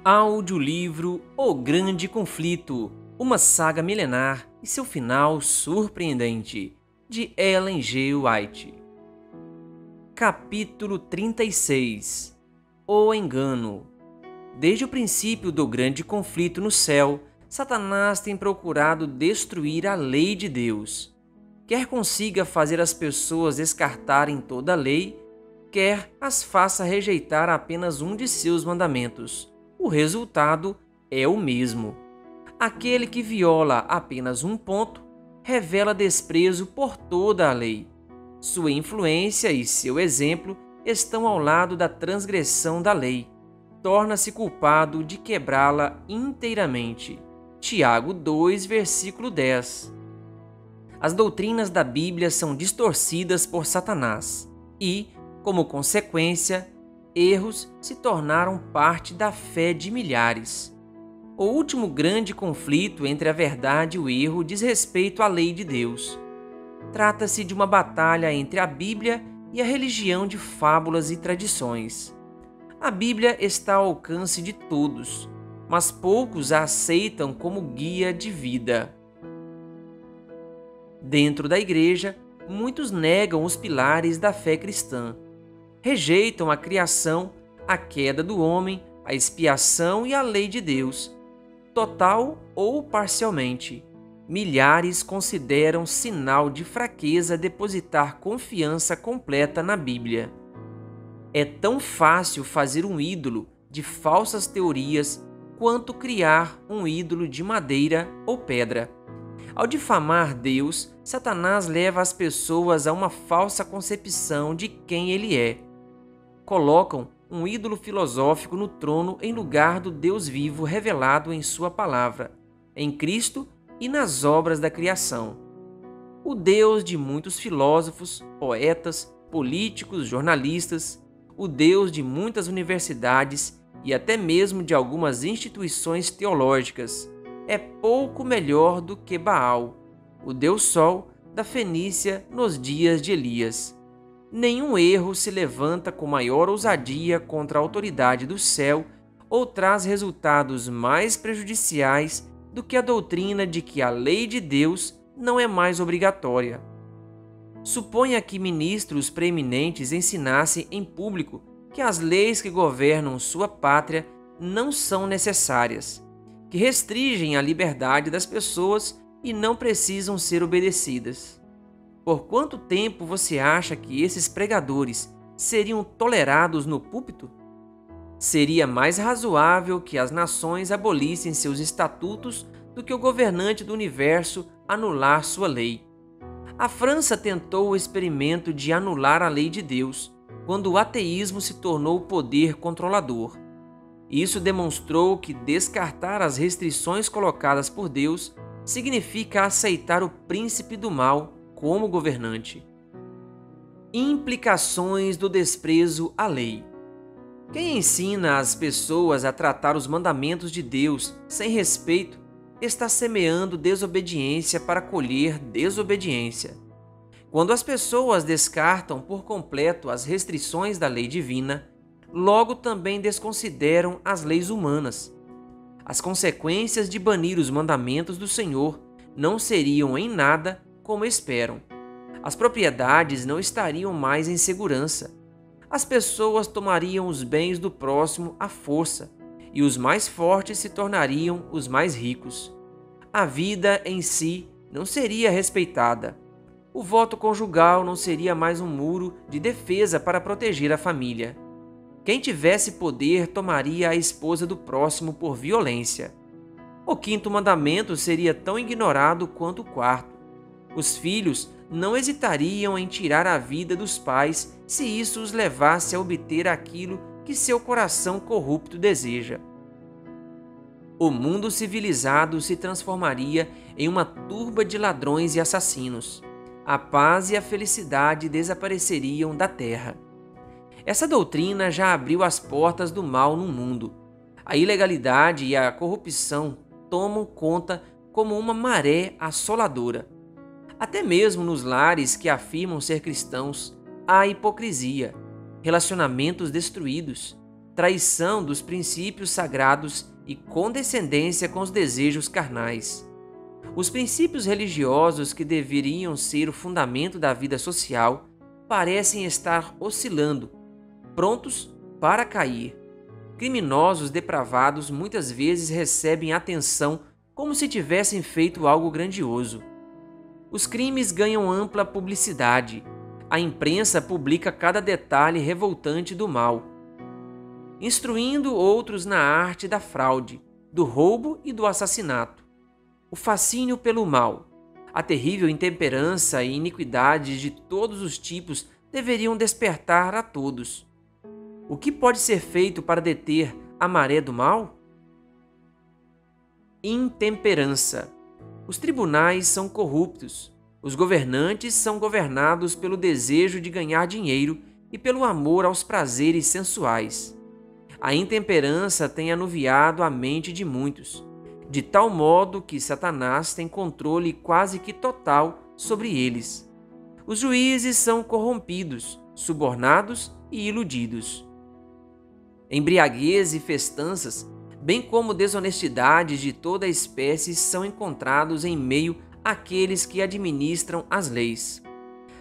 Audiolivro O Grande Conflito, uma saga milenar e seu final surpreendente, de Ellen G. White. Capítulo 36 O Engano. Desde o princípio do grande conflito no céu, Satanás tem procurado destruir a lei de Deus. Quer consiga fazer as pessoas descartarem toda a lei, quer as faça rejeitar apenas um de seus mandamentos. O resultado é o mesmo. Aquele que viola apenas um ponto revela desprezo por toda a lei. Sua influência e seu exemplo estão ao lado da transgressão da lei. Torna-se culpado de quebrá-la inteiramente. Tiago 2, versículo 10. As doutrinas da Bíblia são distorcidas por Satanás e, como consequência, erros se tornaram parte da fé de milhares. O último grande conflito entre a verdade e o erro diz respeito à lei de Deus. Trata-se de uma batalha entre a Bíblia e a religião de fábulas e tradições. A Bíblia está ao alcance de todos, mas poucos a aceitam como guia de vida. Dentro da igreja, muitos negam os pilares da fé cristã. Rejeitam a criação, a queda do homem, a expiação e a lei de Deus, total ou parcialmente. Milhares consideram sinal de fraqueza depositar confiança completa na Bíblia. É tão fácil fazer um ídolo de falsas teorias quanto criar um ídolo de madeira ou pedra. Ao difamar Deus, Satanás leva as pessoas a uma falsa concepção de quem ele é. Colocam um ídolo filosófico no trono em lugar do Deus vivo revelado em sua palavra, em Cristo e nas obras da criação. O Deus de muitos filósofos, poetas, políticos, jornalistas, o Deus de muitas universidades e até mesmo de algumas instituições teológicas, é pouco melhor do que Baal, o Deus Sol da Fenícia nos dias de Elias. Nenhum erro se levanta com maior ousadia contra a autoridade do céu ou traz resultados mais prejudiciais do que a doutrina de que a lei de Deus não é mais obrigatória. Suponha que ministros preeminentes ensinassem em público que as leis que governam sua pátria não são necessárias, que restringem a liberdade das pessoas e não precisam ser obedecidas. Por quanto tempo você acha que esses pregadores seriam tolerados no púlpito? Seria mais razoável que as nações abolissem seus estatutos do que o governante do universo anular sua lei. A França tentou o experimento de anular a lei de Deus, quando o ateísmo se tornou o poder controlador. Isso demonstrou que descartar as restrições colocadas por Deus significa aceitar o príncipe do mal como governante. Implicações do desprezo à lei. Quem ensina as pessoas a tratar os mandamentos de Deus sem respeito está semeando desobediência para colher desobediência. Quando as pessoas descartam por completo as restrições da lei divina, logo também desconsideram as leis humanas. As consequências de banir os mandamentos do Senhor não seriam em nada como esperam. As propriedades não estariam mais em segurança. As pessoas tomariam os bens do próximo à força, e os mais fortes se tornariam os mais ricos. A vida em si não seria respeitada. O voto conjugal não seria mais um muro de defesa para proteger a família. Quem tivesse poder tomaria a esposa do próximo por violência. O quinto mandamento seria tão ignorado quanto o quarto. Os filhos não hesitariam em tirar a vida dos pais se isso os levasse a obter aquilo que seu coração corrupto deseja. O mundo civilizado se transformaria em uma turba de ladrões e assassinos. A paz e a felicidade desapareceriam da terra. Essa doutrina já abriu as portas do mal no mundo. A ilegalidade e a corrupção tomam conta como uma maré assoladora. Até mesmo nos lares que afirmam ser cristãos, há hipocrisia, relacionamentos destruídos, traição dos princípios sagrados e condescendência com os desejos carnais. Os princípios religiosos que deveriam ser o fundamento da vida social parecem estar oscilando, prontos para cair. Criminosos depravados muitas vezes recebem atenção como se tivessem feito algo grandioso. Os crimes ganham ampla publicidade. A imprensa publica cada detalhe revoltante do mal, instruindo outros na arte da fraude, do roubo e do assassinato. O fascínio pelo mal, a terrível intemperança e iniquidades de todos os tipos deveriam despertar a todos. O que pode ser feito para deter a maré do mal? Intemperança. Os tribunais são corruptos. Os governantes são governados pelo desejo de ganhar dinheiro e pelo amor aos prazeres sensuais. A intemperança tem anuviado a mente de muitos, de tal modo que Satanás tem controle quase que total sobre eles. Os juízes são corrompidos, subornados e iludidos. Embriaguez e festanças, bem como desonestidades de toda espécie, são encontrados em meio àqueles que administram as leis.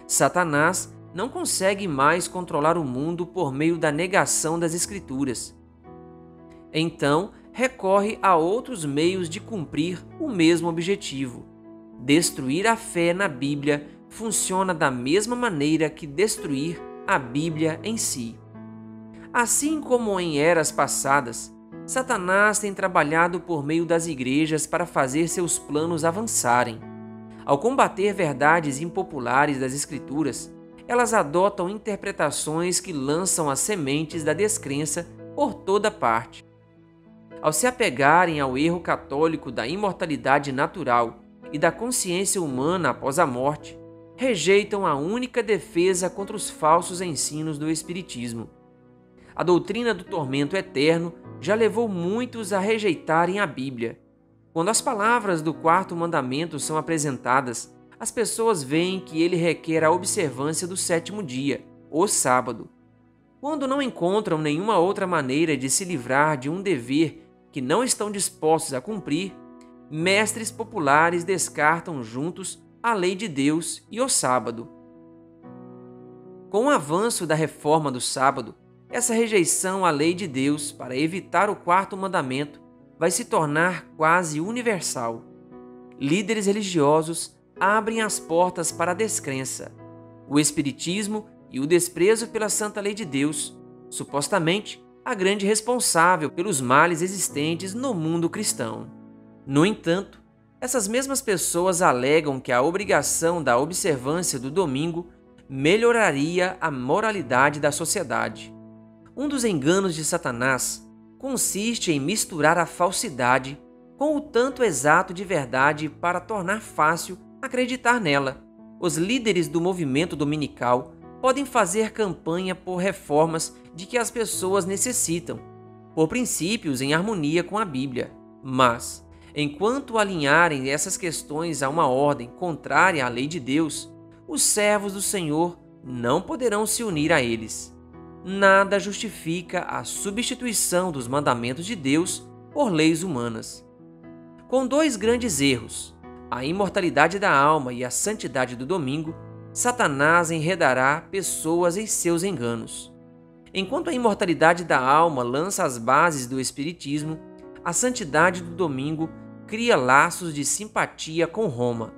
Satanás não consegue mais controlar o mundo por meio da negação das Escrituras. Então, recorre a outros meios de cumprir o mesmo objetivo. Destruir a fé na Bíblia funciona da mesma maneira que destruir a Bíblia em si. Assim como em eras passadas, Satanás tem trabalhado por meio das igrejas para fazer seus planos avançarem. Ao combater verdades impopulares das Escrituras, elas adotam interpretações que lançam as sementes da descrença por toda parte. Ao se apegarem ao erro católico da imortalidade natural e da consciência humana após a morte, rejeitam a única defesa contra os falsos ensinos do Espiritismo. A doutrina do tormento eterno já levou muitos a rejeitarem a Bíblia. Quando as palavras do quarto mandamento são apresentadas, as pessoas veem que ele requer a observância do sétimo dia, o sábado. Quando não encontram nenhuma outra maneira de se livrar de um dever que não estão dispostos a cumprir, mestres populares descartam juntos a lei de Deus e o sábado. Com o avanço da reforma do sábado, essa rejeição à lei de Deus para evitar o quarto mandamento vai se tornar quase universal. Líderes religiosos abrem as portas para a descrença, o espiritismo e o desprezo pela santa lei de Deus, supostamente a grande responsável pelos males existentes no mundo cristão. No entanto, essas mesmas pessoas alegam que a obrigação da observância do domingo melhoraria a moralidade da sociedade. Um dos enganos de Satanás consiste em misturar a falsidade com o tanto exato de verdade para tornar fácil acreditar nela. Os líderes do movimento dominical podem fazer campanha por reformas de que as pessoas necessitam, por princípios em harmonia com a Bíblia. Mas, enquanto alinharem essas questões a uma ordem contrária à lei de Deus, os servos do Senhor não poderão se unir a eles. Nada justifica a substituição dos mandamentos de Deus por leis humanas. Com dois grandes erros, a imortalidade da alma e a santidade do domingo, Satanás enredará pessoas em seus enganos. Enquanto a imortalidade da alma lança as bases do espiritismo, a santidade do domingo cria laços de simpatia com Roma.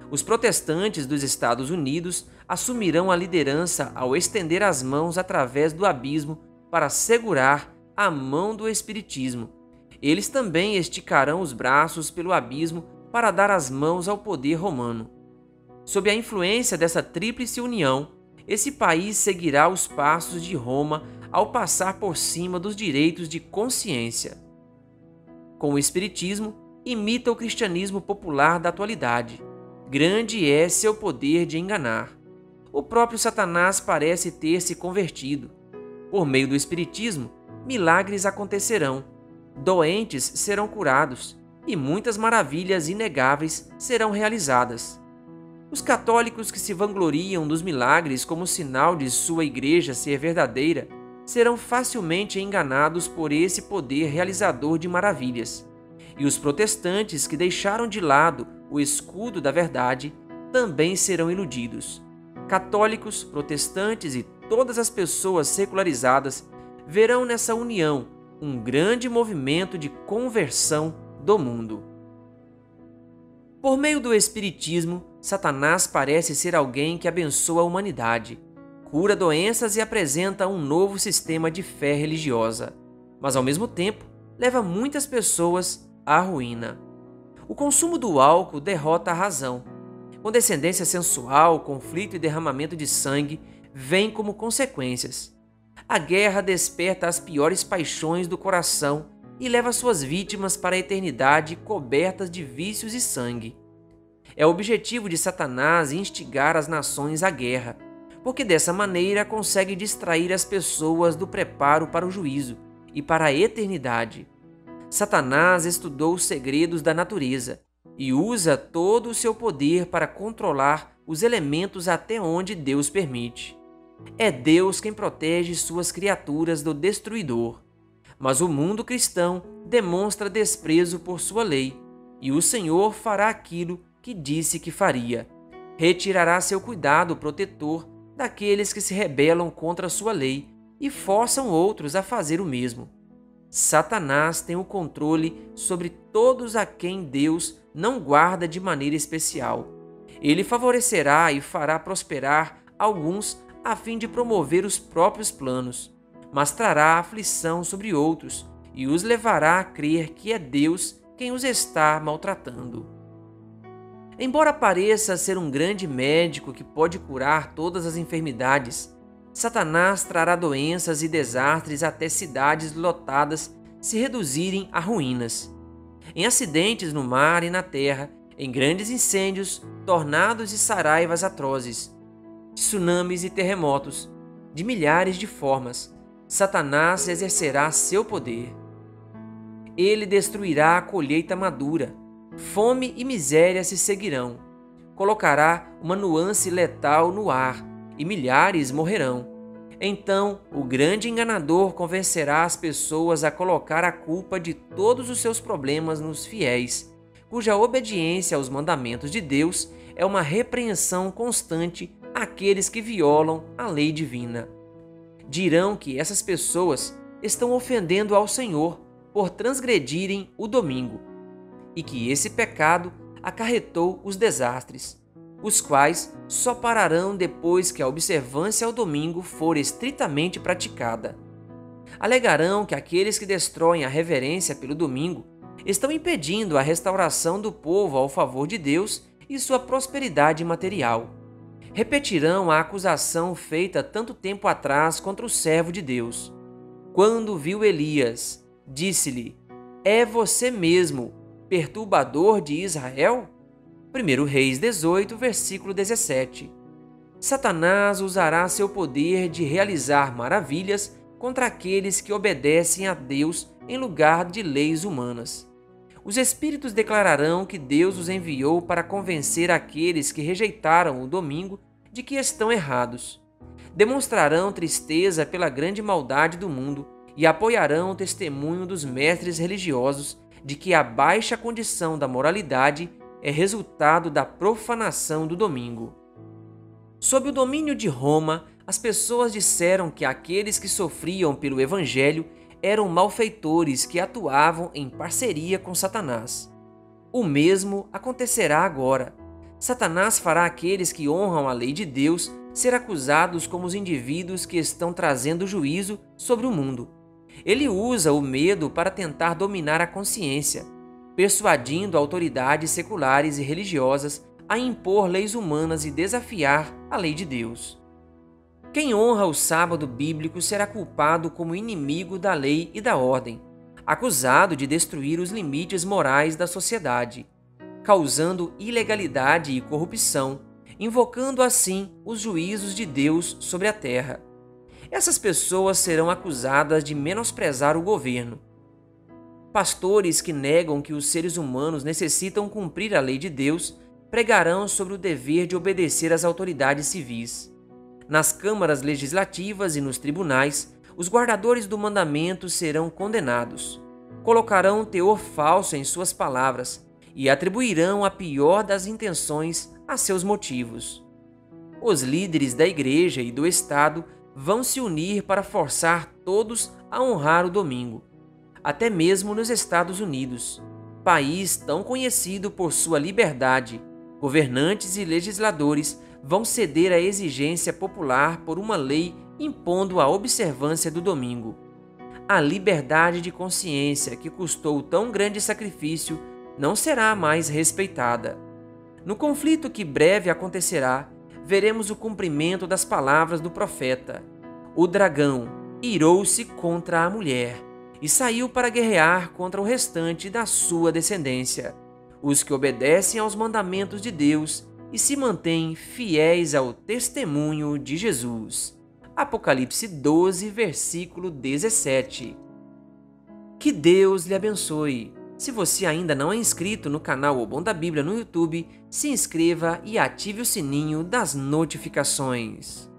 Os protestantes dos Estados Unidos assumirão a liderança ao estender as mãos através do abismo para segurar a mão do espiritismo. Eles também esticarão os braços pelo abismo para dar as mãos ao poder romano. Sob a influência dessa tríplice união, esse país seguirá os passos de Roma ao passar por cima dos direitos de consciência. Com o espiritismo, imita o cristianismo popular da atualidade. Grande é seu poder de enganar. O próprio Satanás parece ter se convertido. Por meio do espiritismo, milagres acontecerão, doentes serão curados e muitas maravilhas inegáveis serão realizadas. Os católicos que se vangloriam dos milagres como sinal de sua igreja ser verdadeira serão facilmente enganados por esse poder realizador de maravilhas. E os protestantes que deixaram de lado o escudo da verdade também serão iludidos. Católicos, protestantes e todas as pessoas secularizadas verão nessa união um grande movimento de conversão do mundo. Por meio do Espiritismo, Satanás parece ser alguém que abençoa a humanidade, cura doenças e apresenta um novo sistema de fé religiosa, mas ao mesmo tempo leva muitas pessoas à ruína. O consumo do álcool derrota a razão. Condescendência sensual, conflito e derramamento de sangue vêm como consequências. A guerra desperta as piores paixões do coração e leva suas vítimas para a eternidade cobertas de vícios e sangue. É o objetivo de Satanás instigar as nações à guerra, porque dessa maneira consegue distrair as pessoas do preparo para o juízo e para a eternidade. Satanás estudou os segredos da natureza e usa todo o seu poder para controlar os elementos até onde Deus permite. É Deus quem protege suas criaturas do destruidor. Mas o mundo cristão demonstra desprezo por sua lei, e o Senhor fará aquilo que disse que faria. Retirará seu cuidado protetor daqueles que se rebelam contra sua lei e forçam outros a fazer o mesmo. Satanás tem o controle sobre todos a quem Deus não guarda de maneira especial. Ele favorecerá e fará prosperar alguns a fim de promover os próprios planos, mas trará aflição sobre outros e os levará a crer que é Deus quem os está maltratando. Embora pareça ser um grande médico que pode curar todas as enfermidades, Satanás trará doenças e desastres até cidades lotadas se reduzirem a ruínas. Em acidentes no mar e na terra, em grandes incêndios, tornados e saraivas atrozes, tsunamis e terremotos, de milhares de formas, Satanás exercerá seu poder. Ele destruirá a colheita madura, fome e miséria se seguirão, colocará uma nuance letal no ar e milhares morrerão. Então, o grande enganador convencerá as pessoas a colocar a culpa de todos os seus problemas nos fiéis, cuja obediência aos mandamentos de Deus é uma repreensão constante àqueles que violam a lei divina. Dirão que essas pessoas estão ofendendo ao Senhor por transgredirem o domingo, e que esse pecado acarretou os desastres, os quais só pararão depois que a observância ao domingo for estritamente praticada. Alegarão que aqueles que destroem a reverência pelo domingo estão impedindo a restauração do povo ao favor de Deus e sua prosperidade material. Repetirão a acusação feita tanto tempo atrás contra o servo de Deus. Quando viu Elias, disse-lhe: "É você mesmo, perturbador de Israel?" 1 Reis 18, versículo 17. Satanás usará seu poder de realizar maravilhas contra aqueles que obedecem a Deus em lugar de leis humanas. Os espíritos declararão que Deus os enviou para convencer aqueles que rejeitaram o domingo de que estão errados. Demonstrarão tristeza pela grande maldade do mundo e apoiarão o testemunho dos mestres religiosos de que a baixa condição da moralidade é resultado da profanação do domingo. Sob o domínio de Roma, as pessoas disseram que aqueles que sofriam pelo Evangelho eram malfeitores que atuavam em parceria com Satanás. O mesmo acontecerá agora. Satanás fará aqueles que honram a lei de Deus ser acusados como os indivíduos que estão trazendo juízo sobre o mundo. Ele usa o medo para tentar dominar a consciência, persuadindo autoridades seculares e religiosas a impor leis humanas e desafiar a lei de Deus. Quem honra o sábado bíblico será culpado como inimigo da lei e da ordem, acusado de destruir os limites morais da sociedade, causando ilegalidade e corrupção, invocando assim os juízos de Deus sobre a terra. Essas pessoas serão acusadas de menosprezar o governo. Pastores que negam que os seres humanos necessitam cumprir a lei de Deus pregarão sobre o dever de obedecer às autoridades civis. Nas câmaras legislativas e nos tribunais, Os guardadores do mandamento serão condenados. Colocarão teor falso em suas palavras e atribuirão a pior das intenções a seus motivos. Os líderes da igreja e do Estado vão se unir para forçar todos a honrar o domingo, até mesmo nos Estados Unidos, país tão conhecido por sua liberdade. Governantes e legisladores vão ceder à exigência popular por uma lei impondo a observância do domingo. A liberdade de consciência que custou tão grande sacrifício não será mais respeitada. No conflito que breve acontecerá, veremos o cumprimento das palavras do profeta. O dragão irou-se contra a mulher e saiu para guerrear contra o restante da sua descendência, os que obedecem aos mandamentos de Deus e se mantêm fiéis ao testemunho de Jesus. Apocalipse 12, versículo 17. Que Deus lhe abençoe. Se você ainda não é inscrito no canal O Bom da Bíblia no YouTube, se inscreva e ative o sininho das notificações.